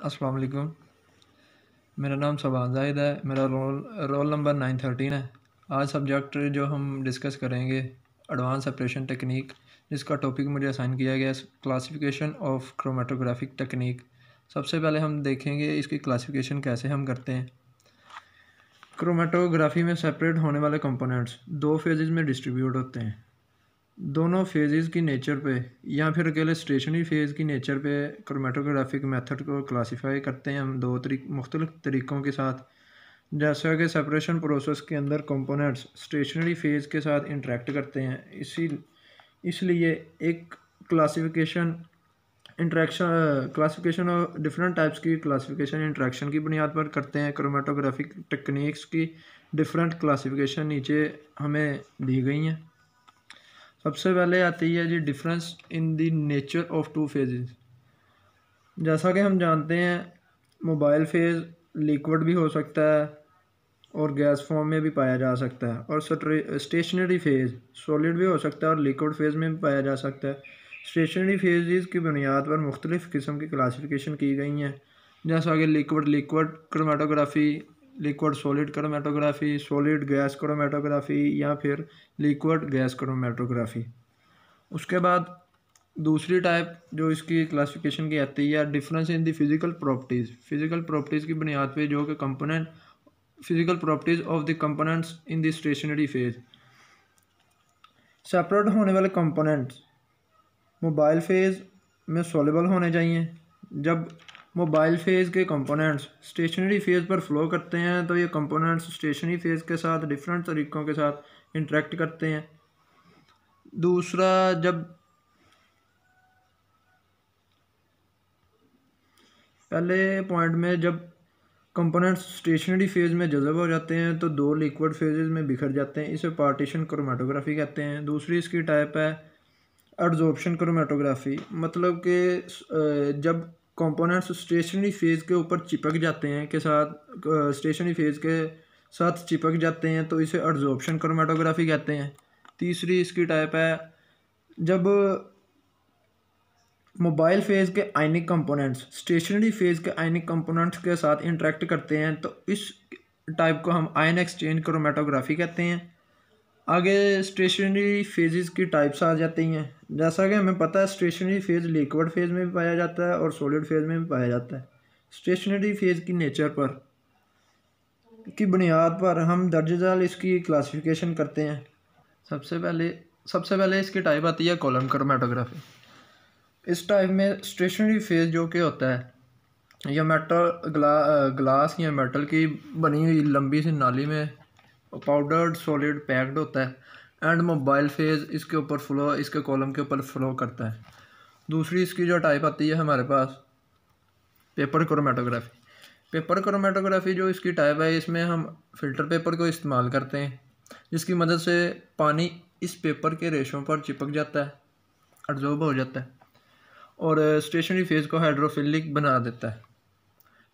अस्सलाम वालेकुम। मेरा नाम शबान जाहिद है। मेरा रोल नंबर 913 है। आज सब्जेक्ट जो हम डिस्कस करेंगे एडवांस सेपरेशन टेक्निक, जिसका टॉपिक मुझे असाइन किया गया है क्लासिफिकेशन ऑफ क्रोमेटोग्राफिक टेक्निक। सबसे पहले हम देखेंगे इसकी क्लासिफिकेशन कैसे हम करते हैं। क्रोमेटोग्राफी में सेपरेट होने वाले कंपोनेंट्स दो फेजेस में डिस्ट्रीब्यूट होते हैं। दोनों फेजेस की नेचर पे या फिर अकेले स्टेशनरी फेज़ की नेचर पे क्रोमेटोग्राफिक मेथड को क्लासिफाई करते हैं हम दो मुख्तलिफ तरीक़ों के साथ। जैसा कि सेपरेशन प्रोसेस के अंदर कंपोनेंट्स स्टेशनरी फेज़ के साथ इंटरेक्ट करते हैं, इसलिए एक क्लासिफिकेशन ऑफ डिफरेंट टाइप्स की क्लासिफिकेशन इंटरेक्शन की बुनियाद पर करते हैं। क्रोमेटोग्राफिक टेक्निक्स की डिफरेंट क्लासिफिकेशन नीचे हमें दी गई हैं। सबसे पहले आती है जी difference in the nature of two phases. जैसा कि हम जानते हैं मोबाइल फेज़ लिक्विड भी हो सकता है और गैस फॉर्म में भी पाया जा सकता है, और स्टेशनरी फेज़ सॉलिड भी हो सकता है और लिक्विड फेज़ में भी पाया जा सकता है। स्टेशनरी फेजेस की बुनियाद पर मुख्तलिफ़ किस्म की क्लासिफिकेशन की गई हैं, जैसा कि liquid chromatography, liquid solid chromatography, solid gas chromatography या फिर लिक्विड गैस क्रोमेटोग्राफी। उसके बाद दूसरी टाइप जो इसकी क्लासिफिकेशन की आती है difference in the physical properties की बुनियाद पे, जो कि component physical properties of the components in the stationary phase. Separate होने वाले कंपोनेंट्स मोबाइल फेज़ में सॉल्युबल होने चाहिए। जब मोबाइल फेज़ के कंपोनेंट्स स्टेशनरी फेज़ पर फ्लो करते हैं तो ये कंपोनेंट्स स्टेशनरी फेज़ के साथ डिफरेंट तरीक़ों के साथ इंटरेक्ट करते हैं। दूसरा, जब पहले पॉइंट में जब कंपोनेंट्स स्टेशनरी फेज़ में जज़ब हो जाते हैं तो दो लिक्विड फेजेस में बिखर जाते हैं, इसे पार्टीशन क्रोमेटोग्राफी कहते हैं। दूसरी इसकी टाइप है एडजॉर्प्शन क्रोमेटोग्राफी, मतलब कि जब कंपोनेंट्स स्टेशनरी फेज़ के ऊपर चिपक जाते हैं के साथ स्टेशनरी फेज़ के साथ चिपक जाते हैं तो इसे एडजॉर्प्शन क्रोमेटोग्राफी कहते हैं। तीसरी इसकी टाइप है जब मोबाइल फेज़ के आयनिक कंपोनेंट्स स्टेशनरी फेज़ के आयनिक कंपोनेंट्स के साथ इंटरेक्ट करते हैं तो इस टाइप को हम आयन एक्सचेंज क्रोमेटोग्राफी कहते हैं। आगे स्टेशनरी फेजेस की टाइप्स आ जाती हैं। जैसा कि हमें पता है स्टेशनरी फेज़ लिक्विड फेज़ में भी पाया जाता है और सॉलिड फेज़ में भी पाया जाता है। स्टेशनरी फेज़ की नेचर पर की बुनियाद पर हम दर्जजाल इसकी क्लासिफिकेशन करते हैं। सबसे पहले इसकी टाइप आती है कॉलम क्रोमेटोग्राफी। इस टाइप में स्टेशनरी फेज़ जो कि होता है यह ग्लास या मेटल की बनी हुई लंबी सी नाली में पाउडर्ड सॉलिड पैक्ड होता है एंड मोबाइल फेज़ इसके कॉलम के ऊपर फ्लो करता है। दूसरी इसकी जो टाइप आती है हमारे पास पेपर क्रोमेटोग्राफी जो इसकी टाइप है, इसमें हम फ़िल्टर पेपर को इस्तेमाल करते हैं, जिसकी मदद से पानी इस पेपर के रेशों पर चिपक जाता है, एब्जॉर्ब हो जाता है और स्टेशनरी फेज़ को हाइड्रोफिलिक बना देता है।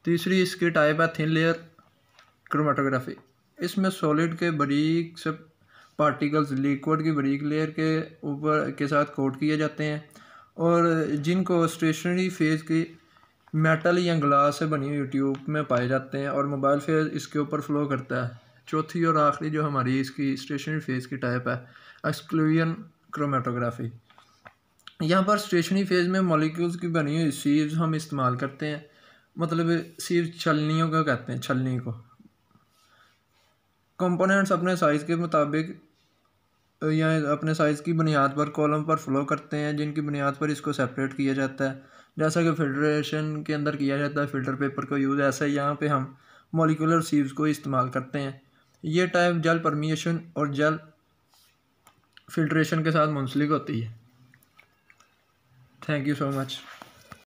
तीसरी इसकी टाइप है थिन लेयर क्रोमेटोग्राफी। इसमें सॉलिड के बारीक से पार्टिकल्स लिक्विड की बारीक लेयर के ऊपर के साथ कोट किए जाते हैं और जिनको स्टेशनरी फेज़ की मेटल या ग्लास से बनी हुई ट्यूब में पाए जाते हैं और मोबाइल फेज़ इसके ऊपर फ्लो करता है। चौथी और आखिरी जो हमारी इसकी स्टेशनरी फेज़ की टाइप है एक्सक्लूजन क्रोमेटोग्राफी। यहाँ पर स्टेशनरी फेज़ में मॉलिक्यूल्स की बनी हुई सीव्स हम इस्तेमाल करते हैं, मतलब सीव छलनियों को कहते हैं, छलनी को। कंपोनेंट्स अपने साइज़ के मुताबिक या अपने साइज़ की बुनियाद पर कॉलम पर फ्लो करते हैं, जिनकी बुनियाद पर इसको सेपरेट किया जाता है, जैसा कि फिल्ट्रेशन के अंदर किया जाता है फ़िल्टर पेपर का यूज़। ऐसा ही यहाँ पे हम मॉलिक्यूलर सीव्स को इस्तेमाल करते हैं। ये टाइप जेल परमिएशन और जेल फिल्ट्रेशन के साथ मुंसलिक होती है। Thank you so much.